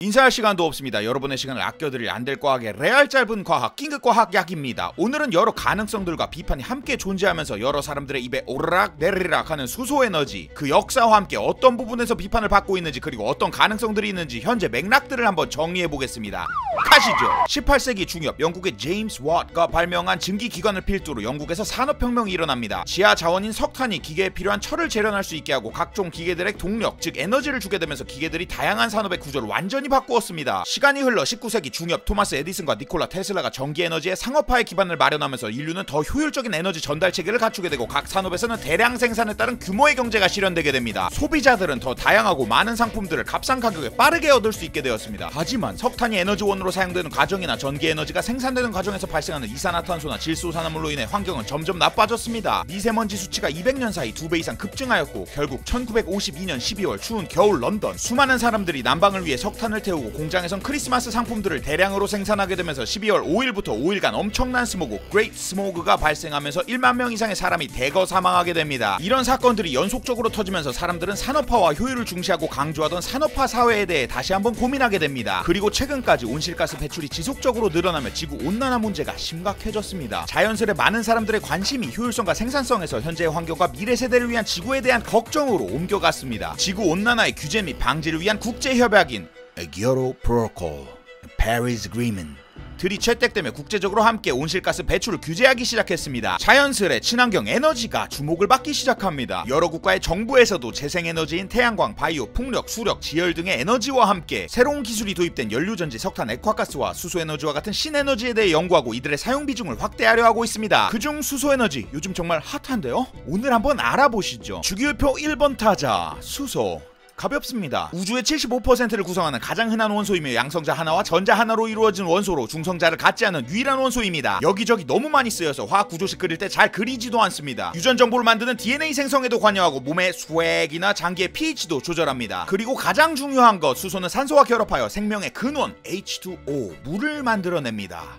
인사할 시간도 없습니다. 여러분의 시간을 아껴드릴 안될 과학의 레알 짧은 과학 낑긋과학 약입니다. 오늘은 여러 가능성들과 비판이 함께 존재하면서 여러 사람들의 입에 오르락 내리락 하는 수소에너지, 그 역사와 함께 어떤 부분에서 비판을 받고 있는지, 그리고 어떤 가능성들이 있는지 현재 맥락들을 한번 정리해보겠습니다. 가시죠. 18세기 중엽 영국의 제임스 왓가 발명한 증기기관을 필두로 영국에서 산업혁명이 일어납니다. 지하 자원인 석탄이 기계에 필요한 철을 재련할 수 있게 하고 각종 기계들의 동력, 즉 에너지를 주게 되면서 기계들이 다양한 산업의 구조를 완전히 바꾸었습니다. 시간이 흘러 19세기 중엽 토마스 에디슨과 니콜라 테슬라가 전기에너지의 상업화의 기반을 마련하면서 인류는 더 효율적인 에너지 전달 체계를 갖추게 되고 각 산업에서는 대량 생산에 따른 규모의 경제가 실현되게 됩니다. 소비자들은 더 다양하고 많은 상품들을 값싼 가격에 빠르게 얻을 수 있게 되었습니다. 하지만 석탄이 에너지원으로 사용되는 과정이나 전기에너지가 생산되는 과정에서 발생하는 이산화탄소나 질소산화물로 인해 환경은 점점 나빠졌습니다. 미세먼지 수치가 200년 사이 2배 이상 급증하였고 결국 1952년 12월 추운 겨울 런던, 수많은 사람들이 난방을 위해 석탄을 태우고 공장에선 크리스마스 상품들을 대량으로 생산하게 되면서 12월 5일부터 5일간 엄청난 스모그, 그레이트 스모그가 발생하면서 1만 명 이상의 사람이 대거 사망하게 됩니다. 이런 사건들이 연속적으로 터지면서 사람들은 산업화와 효율을 중시하고 강조하던 산업화 사회에 대해 다시 한번 고민하게 됩니다. 그리고 최근까지 온실가스 배출이 지속적으로 늘어나며 지구 온난화 문제가 심각해졌습니다. 자연스레 많은 사람들의 관심이 효율성과 생산성에서 현재의 환경과 미래 세대를 위한 지구에 대한 걱정으로 옮겨갔습니다. 지구 온난화의 규제 및 방지를 위한 국제협약인 Kyoto Protocol, Paris Agreement 들이 채택되며 국제적으로 함께 온실가스 배출을 규제하기 시작했습니다. 자연스레 친환경 에너지가 주목을 받기 시작합니다. 여러 국가의 정부에서도 재생에너지인 태양광, 바이오, 풍력, 수력, 지열 등의 에너지와 함께 새로운 기술이 도입된 연료전지, 석탄, 액화가스와 수소에너지와 같은 신에너지에 대해 연구하고 이들의 사용 비중을 확대하려 하고 있습니다. 그중 수소에너지, 요즘 정말 핫한데요? 오늘 한번 알아보시죠. 주기율표 1번 타자, 수소. 가볍습니다. 우주의 75%를 구성하는 가장 흔한 원소이며 양성자 하나와 전자 하나로 이루어진 원소로 중성자를 갖지 않은 유일한 원소입니다. 여기저기 너무 많이 쓰여서 화학 구조식 그릴 때 잘 그리지도 않습니다. 유전 정보를 만드는 DNA 생성에도 관여하고 몸의 수액이나 장기의 pH도 조절합니다. 그리고 가장 중요한 것, 수소는 산소와 결합하여 생명의 근원 H2O, 물을 만들어냅니다.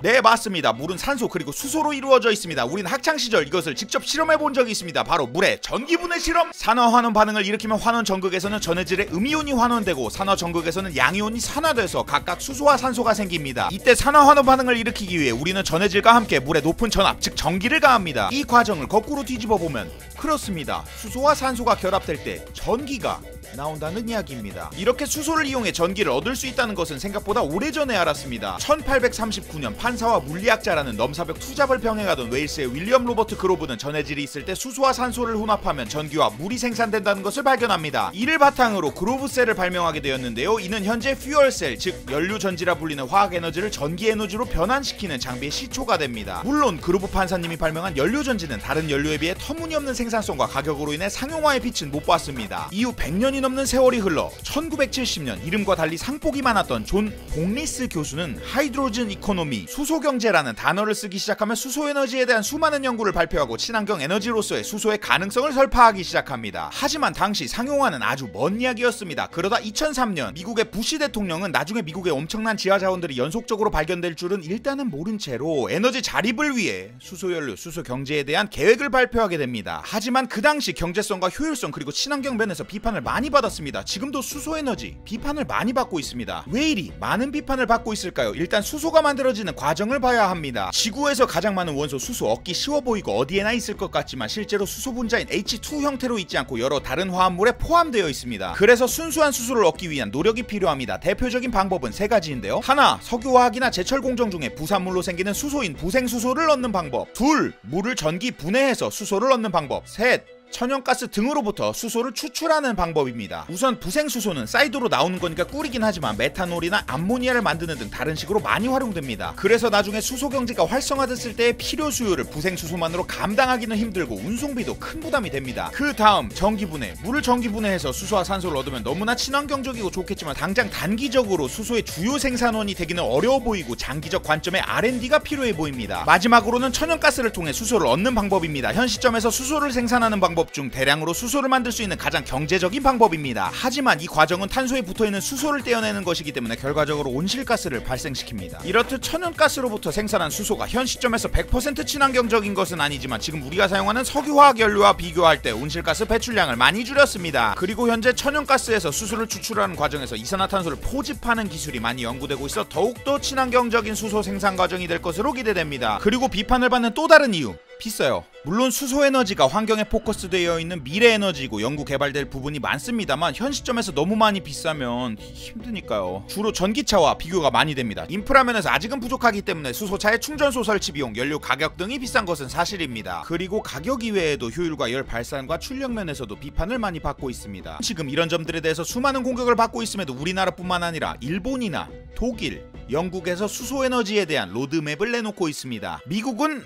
네, 맞습니다. 물은 산소 그리고 수소로 이루어져 있습니다. 우리는 학창시절 이것을 직접 실험해본 적이 있습니다. 바로 물의 전기분해 실험. 산화환원 반응을 일으키면 환원 전극에서는 전해질의 음이온이 환원되고 산화 전극에서는 양이온이 산화돼서 각각 수소와 산소가 생깁니다. 이때 산화환원 반응을 일으키기 위해 우리는 전해질과 함께 물에 높은 전압, 즉 전기를 가합니다. 이 과정을 거꾸로 뒤집어 보면 그렇습니다. 수소와 산소가 결합될 때 전기가 나온다는 이야기입니다. 이렇게 수소를 이용해 전기를 얻을 수 있다는 것은 생각보다 오래전에 알았습니다. 1839년 판사와 물리학자라는 넘사벽 투잡을 병행하던 웨일스의 윌리엄 로버트 그로브는 전해질이 있을 때 수소와 산소를 혼합하면 전기와 물이 생산된다는 것을 발견합니다. 이를 바탕으로 그로브셀을 발명하게 되었는데요. 이는 현재 퓨얼셀, 즉 연료전지라 불리는 화학에너지를 전기에너지로 변환시키는 장비의 시초가 됩니다. 물론 그로브 판사님이 발명한 연료전지는 다른 연료에 비해 터무니없는 생산성과 가격으로 인해 상용화의 빛은 못 봤습니다. 이후 100년이 넘는 세월이 흘러 1970년 이름과 달리 상복이 많았던 존 복리스 교수는 하이드로즌 이코노미, 수소경제라는 단어를 쓰기 시작하며 수소에너지에 대한 수많은 연구를 발표하고 친환경 에너지로서의 수소의 가능성을 설파하기 시작합니다. 하지만 당시 상용화는 아주 먼 이야기였습니다. 그러다 2003년 미국의 부시 대통령은 나중에 미국의 엄청난 지하자원들이 연속적으로 발견될 줄은 일단은 모른 채로 에너지 자립을 위해 수소연료, 수소경제에 대한 계획을 발표하게 됩니다. 하지만 그 당시 경제성과 효율성 그리고 친환경 면에서 비판을 많이 받았습니다. 지금도 수소에너지 비판을 많이 받고 있습니다. 왜 이리 많은 비판을 받고 있을까요? 일단 수소가 만들어지는 과정을 봐야 합니다. 지구에서 가장 많은 원소 수소, 얻기 쉬워 보이고 어디에나 있을 것 같지만 실제로 수소 분자인 H2 형태로 있지 않고 여러 다른 화합물에 포함되어 있습니다. 그래서 순수한 수소를 얻기 위한 노력이 필요합니다. 대표적인 방법은 세 가지인데요. 하나, 석유화학이나 제철 공정 중에 부산물로 생기는 수소인 부생수소를 얻는 방법. 둘, 물을 전기 분해해서 수소를 얻는 방법. 셋, 천연가스 등으로부터 수소를 추출하는 방법입니다. 우선 부생수소는 사이드로 나오는 거니까 꿀이긴 하지만 메탄올이나 암모니아를 만드는 등 다른 식으로 많이 활용됩니다. 그래서 나중에 수소경제가 활성화됐을 때의 필요 수요를 부생수소만으로 감당하기는 힘들고 운송비도 큰 부담이 됩니다. 그 다음 전기분해. 물을 전기분해해서 수소와 산소를 얻으면 너무나 친환경적이고 좋겠지만 당장 단기적으로 수소의 주요 생산원이 되기는 어려워 보이고 장기적 관점에 R&D가 필요해 보입니다. 마지막으로는 천연가스를 통해 수소를 얻는 방법입니다. 현 시점에서 수소를 생산하는 방법 방법 중 대량으로 수소를 만들 수 있는 가장 경제적인 방법입니다. 하지만 이 과정은 탄소에 붙어있는 수소를 떼어내는 것이기 때문에 결과적으로 온실가스를 발생시킵니다. 이렇듯 천연가스로부터 생산한 수소가 현 시점에서 100% 친환경적인 것은 아니지만 지금 우리가 사용하는 석유화학연료와 비교할 때 온실가스 배출량을 많이 줄였습니다. 그리고 현재 천연가스에서 수소를 추출하는 과정에서 이산화탄소를 포집하는 기술이 많이 연구되고 있어 더욱더 친환경적인 수소 생산 과정이 될 것으로 기대됩니다. 그리고 비판을 받는 또 다른 이유, 비싸요. 물론 수소에너지가 환경에 포커스되어 있는 미래 에너지이고 연구 개발될 부분이 많습니다만 현 시점에서 너무 많이 비싸면 힘드니까요. 주로 전기차와 비교가 많이 됩니다. 인프라 면에서 아직은 부족하기 때문에 수소차의 충전소 설치 비용, 연료 가격 등이 비싼 것은 사실입니다. 그리고 가격 이외에도 효율과 열 발산과 출력 면에서도 비판을 많이 받고 있습니다. 지금 이런 점들에 대해서 수많은 공격을 받고 있음에도 우리나라뿐만 아니라 일본이나 독일, 영국에서 수소에너지에 대한 로드맵을 내놓고 있습니다. 미국은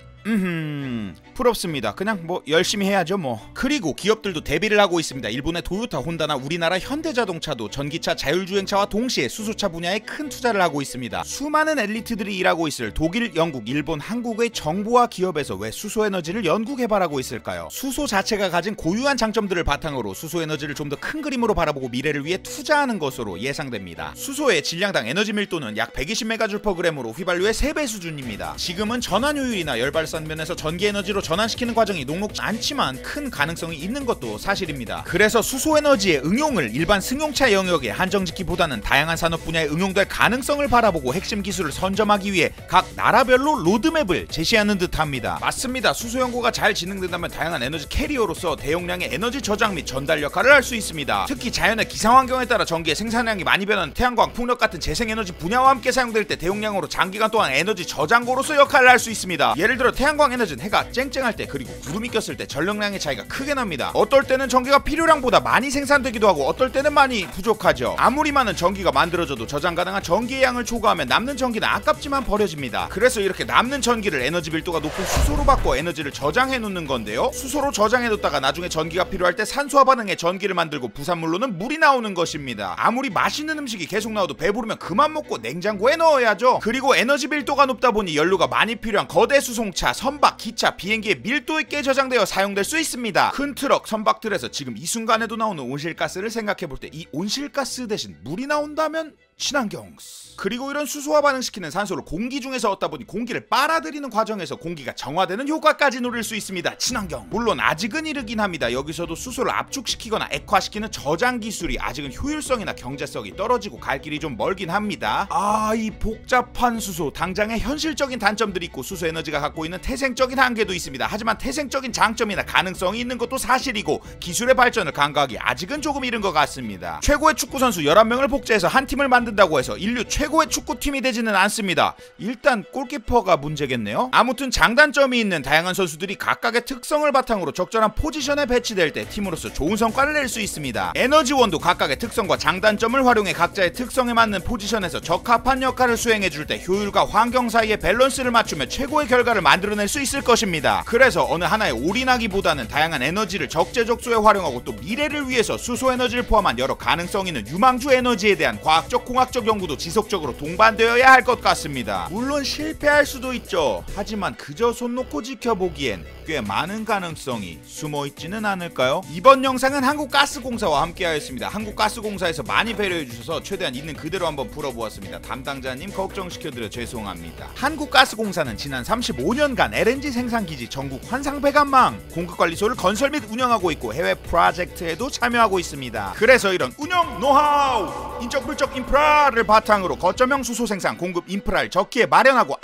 부럽습니다. 그냥 뭐 열심히 해야죠 뭐. 그리고 기업들도 대비를 하고 있습니다. 일본의 토요타, 혼다나 우리나라 현대자동차도 전기차, 자율주행차와 동시에 수소차 분야에 큰 투자를 하고 있습니다. 수많은 엘리트들이 일하고 있을 독일, 영국, 일본, 한국의 정부와 기업에서 왜 수소에너지를 연구 개발하고 있을까요? 수소 자체가 가진 고유한 장점들을 바탕으로 수소에너지를 좀 더 큰 그림으로 바라보고 미래를 위해 투자하는 것으로 예상됩니다. 수소의 질량당 에너지 밀도는 약 120메가줄퍼그램으로 휘발유의 3배 수준입니다. 지금은 전환 효율이나 열발 면에서 전기에너지로 전환시키는 과정이 녹록지 않지만 큰 가능성이 있는 것도 사실입니다. 그래서 수소에너지의 응용을 일반 승용차 영역에 한정짓기보다는 다양한 산업 분야에 응용될 가능성을 바라보고 핵심 기술을 선점하기 위해 각 나라별로 로드맵을 제시하는 듯합니다. 맞습니다. 수소 연구가 잘 진행된다면 다양한 에너지 캐리어로서 대용량의 에너지 저장 및 전달 역할을 할 수 있습니다. 특히 자연의 기상환경에 따라 전기의 생산량이 많이 변하는 태양광, 풍력 같은 재생에너지 분야와 함께 사용될 때 대용량으로 장기간 동안 에너지 저장고로서 역할을 할 수 있습니다. 예를 들어 태양광 에너지는 해가 쨍쨍할 때 그리고 구름이 꼈을 때 전력량의 차이가 크게 납니다. 어떨 때는 전기가 필요량보다 많이 생산되기도 하고 어떨 때는 많이 부족하죠. 아무리 많은 전기가 만들어져도 저장 가능한 전기의 양을 초과하면 남는 전기는 아깝지만 버려집니다. 그래서 이렇게 남는 전기를 에너지 밀도가 높은 수소로 바꿔 에너지를 저장해 놓는 건데요. 수소로 저장해 뒀다가 나중에 전기가 필요할 때 산소와 반응해 전기를 만들고 부산물로는 물이 나오는 것입니다. 아무리 맛있는 음식이 계속 나와도 배부르면 그만 먹고 냉장고에 넣어야죠. 그리고 에너지 밀도가 높다 보니 연료가 많이 필요한 거대 수송차, 선박, 기차, 비행기에 밀도 있게 저장되어 사용될 수 있습니다. 큰 트럭, 선박들에서 지금 이 순간에도 나오는 온실가스를 생각해볼 때 이 온실가스 대신 물이 나온다면 친환경. 그리고 이런 수소와 반응시키는 산소를 공기 중에서 얻다 보니 공기를 빨아들이는 과정에서 공기가 정화되는 효과까지 누릴 수 있습니다. 친환경. 물론 아직은 이르긴 합니다. 여기서도 수소를 압축시키거나 액화시키는 저장 기술이 아직은 효율성이나 경제성이 떨어지고 갈 길이 좀 멀긴 합니다. 이 복잡한 수소, 당장의 현실적인 단점들이 있고 수소 에너지가 갖고 있는 태생적인 한계도 있습니다. 하지만 태생적인 장점이나 가능성이 있는 것도 사실이고 기술의 발전을 간과하기 아직은 조금 이른 것 같습니다. 최고의 축구선수 11명을 복제해서 한 팀을 만든다고 해서 인류 최고의 축구팀이 되지는 않습니다. 일단 골키퍼가 문제겠네요. 아무튼 장단점이 있는 다양한 선수들이 각각의 특성을 바탕으로 적절한 포지션에 배치될 때 팀으로서 좋은 성과를 낼 수 있습니다. 에너지원도 각각의 특성과 장단점을 활용해 각자의 특성에 맞는 포지션에서 적합한 역할을 수행해줄 때 효율과 환경 사이의 밸런스를 맞추며 최고의 결과를 만들어낼 수 있을 것입니다. 그래서 어느 하나에 올인하기보다는 다양한 에너지를 적재적소에 활용하고 또 미래를 위해서 수소에너지를 포함한 여러 가능성 있는 유망주 에너지에 대한 과학적, 공학적 연구도 지속적으로 동반되어야 할 것 같습니다. 물론 실패할 수도 있죠. 하지만 그저 손 놓고 지켜보기엔 꽤 많은 가능성이 숨어있지는 않을까요? 이번 영상은 한국가스공사와 함께하였습니다. 한국가스공사에서 많이 배려해주셔서 최대한 있는 그대로 한번 풀어보았습니다. 담당자님 걱정시켜드려 죄송합니다. 한국가스공사는 지난 35년간 LNG 생산기지, 전국 환상배관망, 공급관리소를 건설 및 운영하고 있고 해외 프로젝트에도 참여하고 있습니다. 그래서 이런 운영 노하우, 인적 물적 인프라를 바탕으로 거점형 수소 생산, 공급 인프라를 적기에 마련하고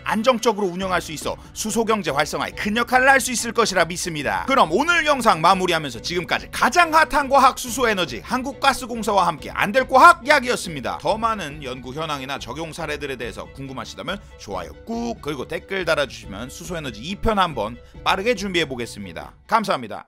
안정적으로 운영할 수 있어 수소경제 활성화에 큰 역할을 할 수 있을 것이라 믿습니다. 그럼 오늘 영상 마무리하면서 지금까지 가장 핫한 과학 수소에너지 한국가스공사와 함께 안될 과학 이야기였습니다. 더 많은 연구 현황이나 적용 사례들에 대해서 궁금하시다면 좋아요 꾹, 그리고 댓글 달아주시면 수소에너지 2편 한번 빠르게 준비해 보겠습니다. 감사합니다.